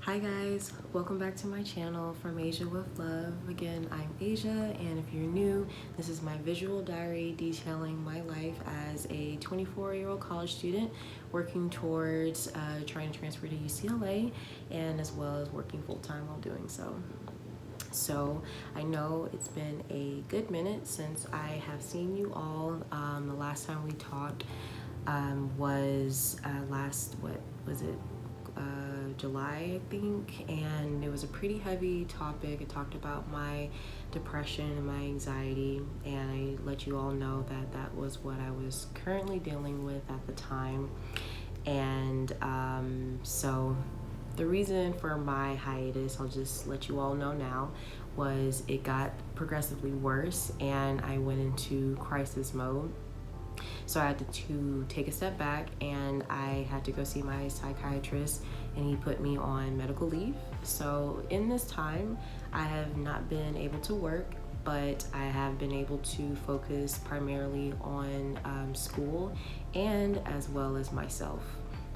Hi guys, welcome back to my channel From Asia with Love. Again, I'm Asia, and if you're new, this is my visual diary detailing my life as a 24-year-old college student working towards trying to transfer to UCLA, and as well as working full-time while doing so. So I know it's been a good minute since I have seen you all. The last time we talked was what was it? July, I think, and it was a pretty heavy topic. It talked about my depression and my anxiety, and I let you all know that that was what I was currently dealing with at the time. And so the reason for my hiatus, I'll just let you all know now, was it got progressively worse and I went into crisis mode. So I had to take a step back, and I had to go see my psychiatrist, and he put me on medical leave. So in this time, I have not been able to work, but I have been able to focus primarily on school and as well as myself.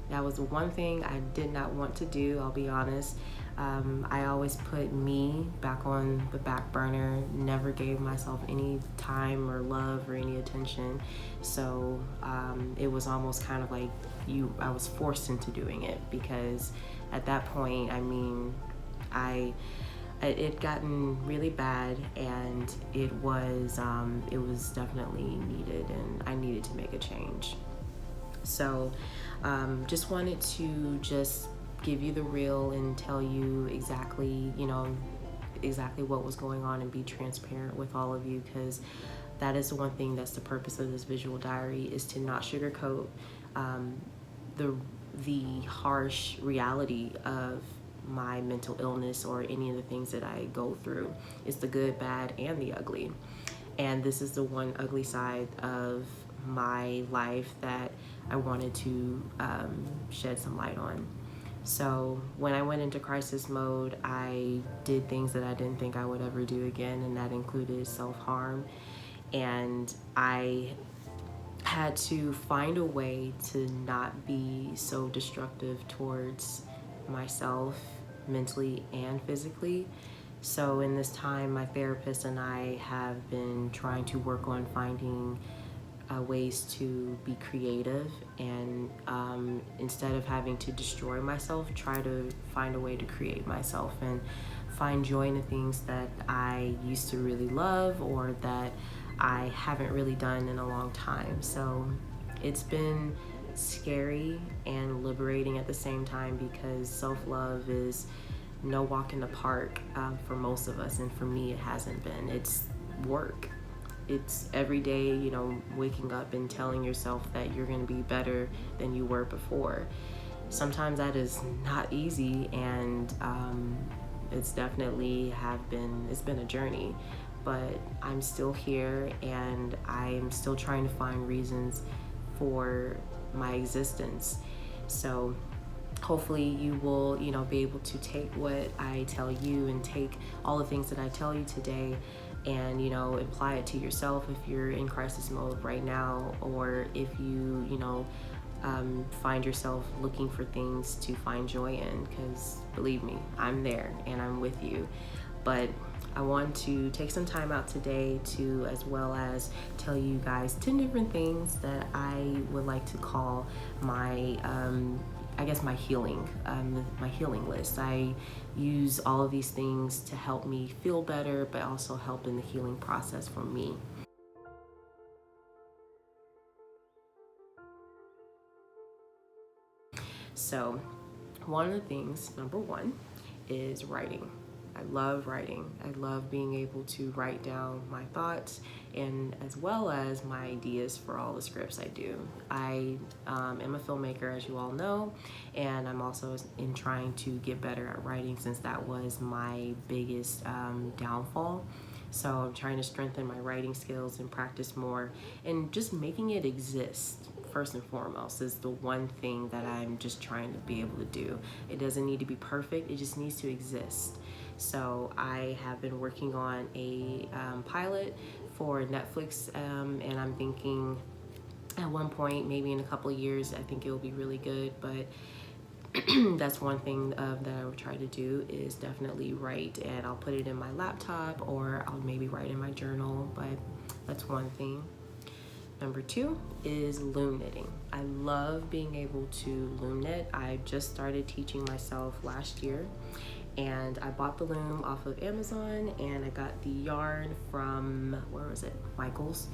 That was the one thing I did not want to do, I'll be honest. I always put me back on the back burner, never gave myself any time or love or any attention. So it was almost kind of like I was forced into doing it, because at that point, I mean, it had gotten really bad, and it was definitely needed, and I needed to make a change. So just wanted to just give you the real and tell you exactly, exactly what was going on, and be transparent with all of you, because that is the one thing that's the purpose of this visual diary, is to not sugarcoat the harsh reality of my mental illness or any of the things that I go through. It's the good, bad, and the ugly. And this is the one ugly side of my life that I wanted to shed some light on. So when I went into crisis mode, I did things that I didn't think I would ever do again, and that included self-harm. And I had to find a way to not be so destructive towards myself, mentally and physically. So in this time, my therapist and I have been trying to work on finding ways to be creative, and instead of having to destroy myself, try to find a way to create myself and find joy in the things that I used to really love, or that I haven't really done in a long time. So it's been scary and liberating at the same time, because self-love is no walk in the park for most of us, and for me it hasn't been. It's work. It's every day, waking up and telling yourself that you're going to be better than you were before. Sometimes that is not easy, and it's definitely it's been a journey, but I'm still here, and I'm still trying to find reasons for my existence. So hopefully you will, be able to take what I tell you, and take all the things that I tell you today, and apply it to yourself if you're in crisis mode right now, or if you find yourself looking for things to find joy in, because believe me, I'm there and I'm with you. But I want to take some time out today to, as well as tell you guys 10 different things that I would like to call my my healing list. I use all of these things to help me feel better, but also help in the healing process for me. So one of the things, number one, is writing. I love writing. I love being able to write down my thoughts, and as well as my ideas for all the scripts I do. I am a filmmaker, as you all know, and I'm also in trying to get better at writing, since that was my biggest downfall. So I'm trying to strengthen my writing skills and practice more, and just making it exist first and foremost is the one thing that I'm just trying to be able to do. It doesn't need to be perfect, it just needs to exist. So I have been working on a pilot for Netflix, and I'm thinking at one point, maybe in a couple of years, I think it will be really good. But That's one thing that I would try to do, is definitely write, and I'll put it in my laptop or I'll maybe write in my journal, but that's one thing. Number 2 is loom knitting. I love being able to loom knit. I just started teaching myself last year, and I bought the loom off of Amazon, and I got the yarn from, where was it? Michael's.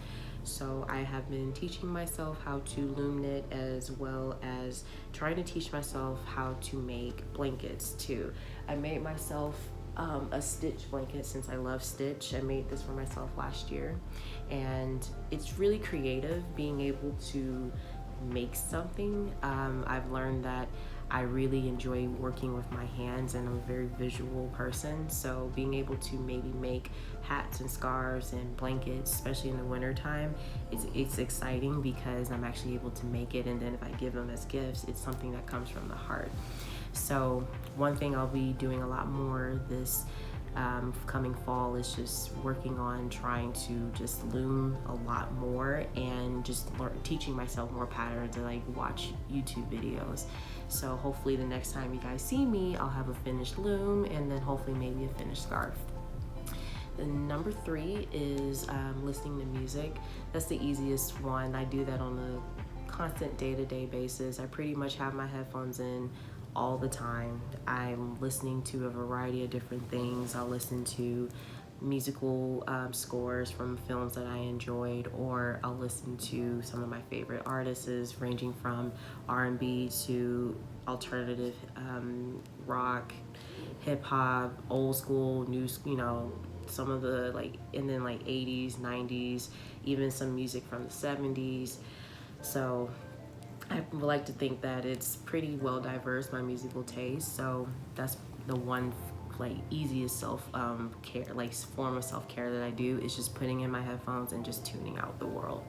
So I have been teaching myself how to loom knit, as well as trying to teach myself how to make blankets too. I made myself a stitch blanket, since I love stitch. I made this for myself last year, and it's really creative being able to make something. I've learned that I really enjoy working with my hands, and I'm a very visual person, so being able to maybe make hats and scarves and blankets, especially in the winter time, it's exciting, because I'm actually able to make it, and then if I give them as gifts, it's something that comes from the heart. So one thing I'll be doing a lot more this coming fall is just working on trying to just loom a lot more, and just teaching myself more patterns, and like watch YouTube videos. So hopefully the next time you guys see me, I'll have a finished loom, and then hopefully maybe a finished scarf. The number 3 is listening to music. That's the easiest one. I do that on a constant day-to-day basis. I pretty much have my headphones in all the time. I'm listening to a variety of different things. I'll listen to musical scores from films that I enjoyed, or I'll listen to some of my favorite artists, ranging from R&B to alternative rock, hip hop, old school, new, some of the and then 80s, 90s, even some music from the 70s. So I would like to think that it's pretty well diverse, my musical taste. So that's the one easiest self-care, form of self-care that I do, is just putting in my headphones and just tuning out the world.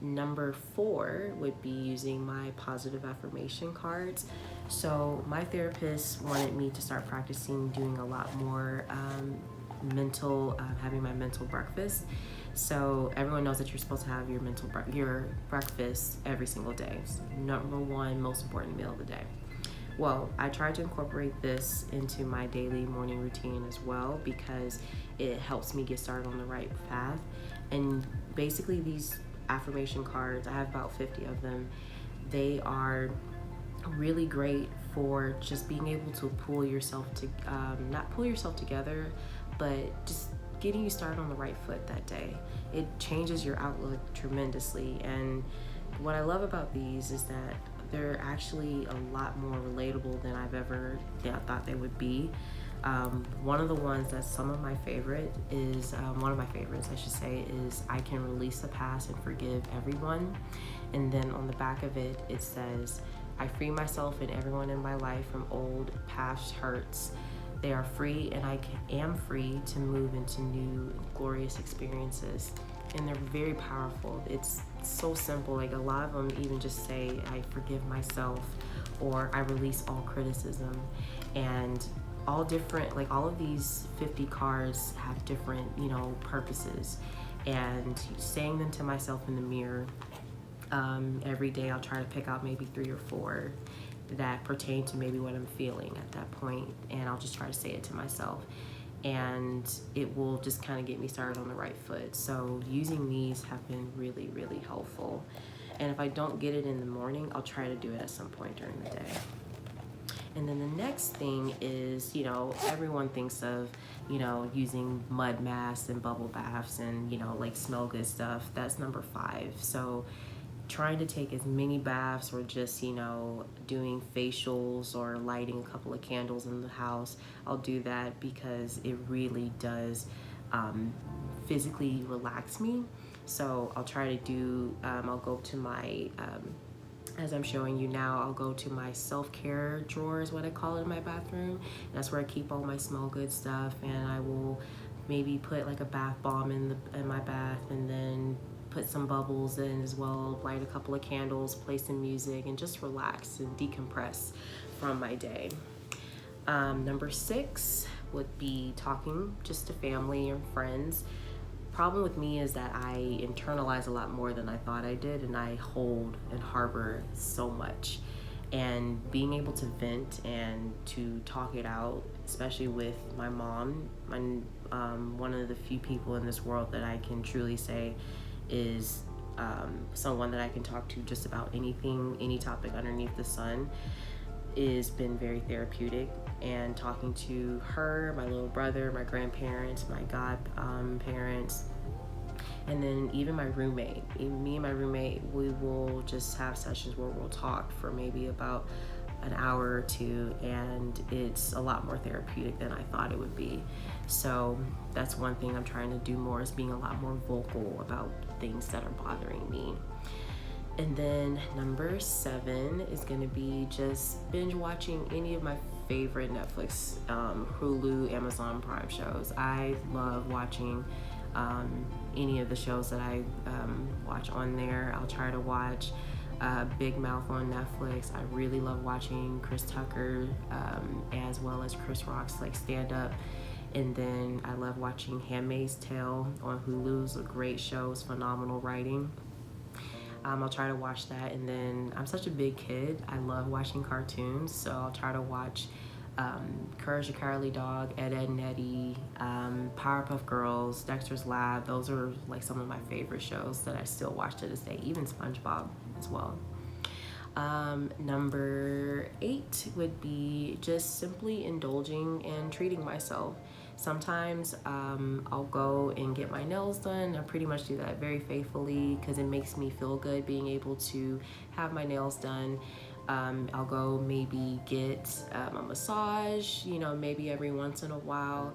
Number 4 would be using my positive affirmation cards. So my therapist wanted me to start practicing doing a lot more having my mental breakfast. So everyone knows that you're supposed to have your breakfast every single day. It's number 1 most important meal of the day. Well, I try to incorporate this into my daily morning routine as well, because it helps me get started on the right path. And basically these affirmation cards, I have about 50 of them. They are really great for just being able to pull yourself to, not pull yourself together, but just getting you started on the right foot that day. It changes your outlook tremendously. And what I love about these is that they're actually a lot more relatable than I've ever thought they would be. One of the ones that's one of my favorites, I should say, is I can release the past and forgive everyone. And then on the back of it, it says, I free myself and everyone in my life from old past hurts. They are free, and I am free to move into new glorious experiences. And they're very powerful. It's so simple. A lot of them even just say, I forgive myself, or I release all criticism. And all different, all of these 50 cards have different, purposes. And saying them to myself in the mirror, every day I'll try to pick out maybe 3 or 4 that pertain to maybe what I'm feeling at that point, and I'll just try to say it to myself, and it will just kind of get me started on the right foot. So using these have been really, really helpful. And if I don't get it in the morning, I'll try to do it at some point during the day. And then the next thing is, everyone thinks of, using mud masks and bubble baths and, smell good stuff. That's number 5. So trying to take as many baths, or just, doing facials or lighting a couple of candles in the house. I'll do that because it really does physically relax me. So I'll try to do, I'll go to my, as I'm showing you now, I'll go to my self-care drawer is what I call it in my bathroom. That's where I keep all my smell good stuff, and I will maybe put a bath bomb in my bath, and then put some bubbles in as well, light a couple of candles, play some music, and just relax and decompress from my day. Number 6 would be talking just to family and friends. Problem with me is that I internalize a lot more than I thought I did, and I hold and harbor so much. and being able to vent and to talk it out, especially with my mom, one of the few people in this world that I can truly say is someone that I can talk to just about anything, any topic underneath the sun, has been very therapeutic. And talking to her, my little brother, my grandparents, my godparents, and then even my roommate. Me and my roommate, we will just have sessions where we'll talk for maybe about an hour or two, and it's a lot more therapeutic than I thought it would be. So that's one thing I'm trying to do more, is being a lot more vocal about things that are bothering me. And then number 7 is going to be just binge watching any of my favorite Netflix, Hulu, Amazon Prime shows. I love watching any of the shows that I watch on there. I'll try to watch Big Mouth on Netflix. I really love watching Chris Tucker as well as Chris Rock's stand-up. And then I love watching Handmaid's Tale on Hulu. It's a great show. It's phenomenal writing. I'll try to watch that. And then I'm such a big kid. I love watching cartoons, so I'll try to watch Courage the Cowardly Dog, Ed, Edd n Eddy, Powerpuff Girls, Dexter's Lab. Those are some of my favorite shows that I still watch to this day, even SpongeBob as well. Number 8 would be just simply indulging and treating myself. Sometimes I'll go and get my nails done. I pretty much do that very faithfully because it makes me feel good being able to have my nails done. I'll go maybe get a massage, maybe every once in a while,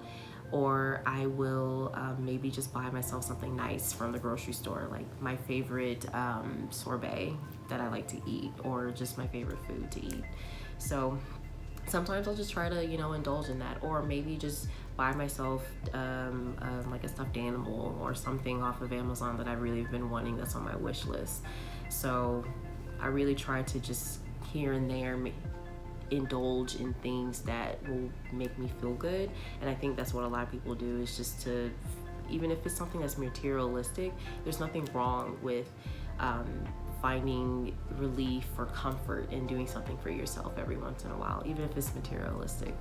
or I will maybe just buy myself something nice from the grocery store, like my favorite sorbet that I like to eat, or just my favorite food to eat. So sometimes I'll just try to, indulge in that, or maybe just buy myself like a stuffed animal or something off of Amazon that I really have been wanting that's on my wish list. So I really try to just here and there indulge in things that will make me feel good. And I think that's what a lot of people do, is just to, even if it's something that's materialistic, there's nothing wrong with finding relief or comfort in doing something for yourself every once in a while, even if it's materialistic.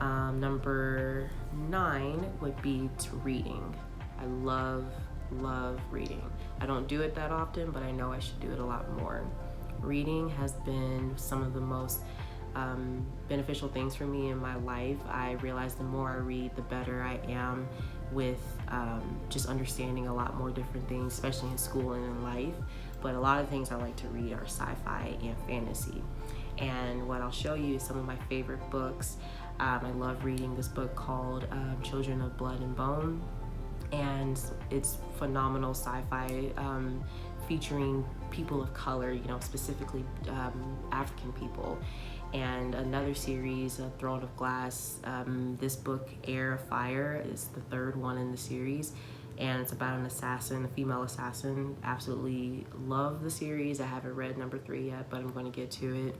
Number 9 would be to reading. I love reading. I don't do it that often, but I know I should do it a lot more. Reading has been some of the most beneficial things for me in my life. I realize the more I read, the better I am with just understanding a lot more different things, especially in school and in life. But a lot of things I like to read are sci-fi and fantasy. And what I'll show you is some of my favorite books. I love reading this book called Children of Blood and Bone, and it's phenomenal sci-fi featuring people of color, specifically African people. And another series, Throne of Glass, this book, Heir of Fire, is the 3rd one in the series, and it's about an assassin, a female assassin. Absolutely love the series. I haven't read number 3 yet, but I'm going to get to it.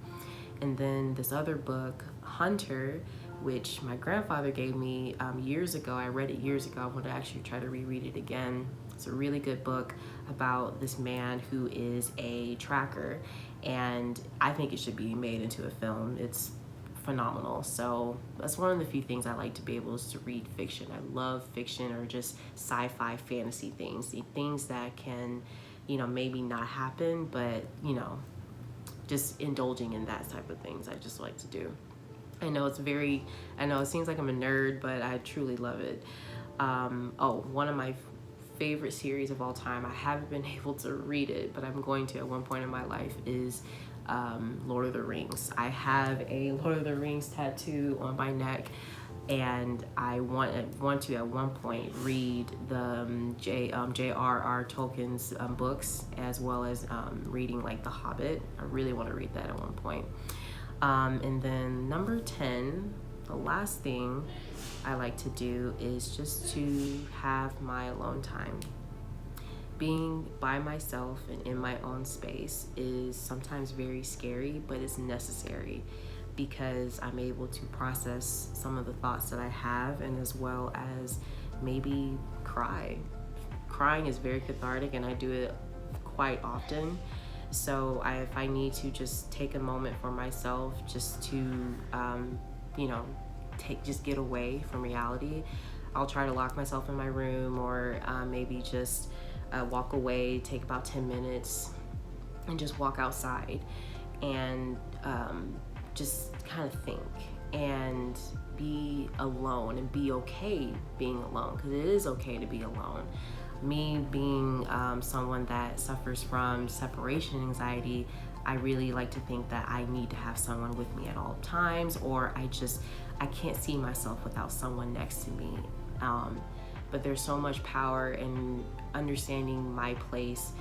And then this other book, Hunter, which my grandfather gave me years ago. I read it years ago. I want to actually try to reread it again. It's a really good book about this man who is a tracker, and I think it should be made into a film. It's phenomenal. So that's one of the few things I like to be able to read fiction. I love fiction, or just sci-fi fantasy things, the things that can, maybe not happen, but, just indulging in that type of things I just like to do. I know it seems like I'm a nerd, but I truly love it. One of my favorite series of all time, I haven't been able to read it, but I'm going to at one point in my life, is Lord of the Rings. I have a Lord of the Rings tattoo on my neck, and I want to at one point read the J.R.R. Tolkien's books, as well as reading The Hobbit. I really want to read that at one point. And then number 10, the last thing I like to do is just to have my alone time. Being by myself and in my own space is sometimes very scary, but it's necessary, because I'm able to process some of the thoughts that I have, and as well as maybe cry. Crying is very cathartic, and I do it quite often. So if I need to just take a moment for myself, just to, just get away from reality, I'll try to lock myself in my room, or maybe just walk away, take about 10 minutes and just walk outside and just kind of think and be alone and be okay being alone, because it is okay to be alone. Me being someone that suffers from separation anxiety, I really like to think that I need to have someone with me at all times, or I can't see myself without someone next to me. But there's so much power in understanding my place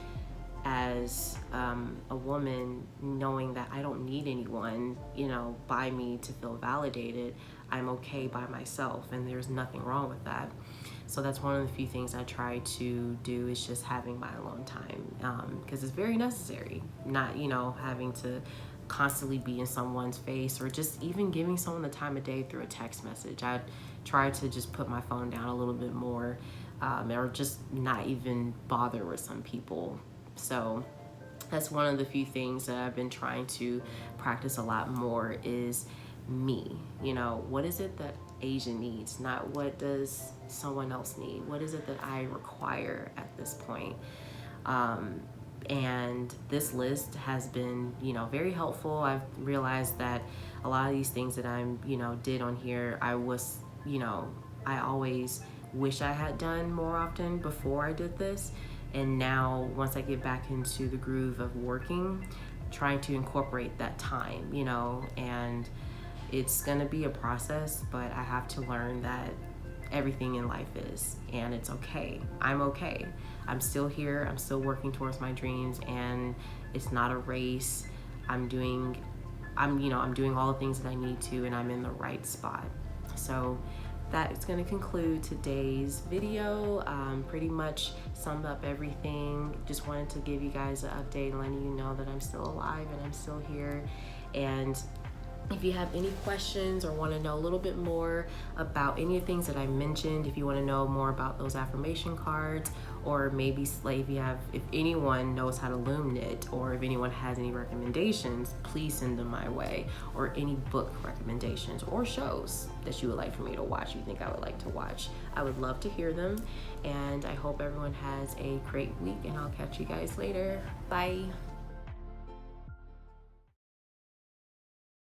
as a woman, knowing that I don't need anyone, by me to feel validated. I'm okay by myself, and there's nothing wrong with that. So that's one of the few things I try to do, is just having my alone time, because it's very necessary. Not, having to constantly be in someone's face, or just even giving someone the time of day through a text message. I try to just put my phone down a little bit more, or just not even bother with some people. So that's one of the few things that I've been trying to practice a lot more, is me. What is it that Asia needs, not what does someone else need? What is it that I require at this point? And this list has been, very helpful. I've realized that a lot of these things that I'm, did on here, I always wish I had done more often before I did this. And now, once I get back into the groove of working, trying to incorporate that time, and it's gonna be a process, but I have to learn that everything in life is, and it's okay. I'm okay. I'm still here. I'm still working towards my dreams, and it's not a race. I'm doing all the things that I need to, and I'm in the right spot. So that is going to conclude today's video. Pretty much summed up everything. Just wanted to give you guys an update and letting you know that I'm still alive and I'm still here. And if you have any questions or want to know a little bit more about any of the things that I mentioned, if you want to know more about those affirmation cards, or maybe if anyone knows how to loom knit, or if anyone has any recommendations, please send them my way, or any book recommendations or shows that you would like for me to watch, you think I would like to watch. I would love to hear them, and I hope everyone has a great week, and I'll catch you guys later. Bye.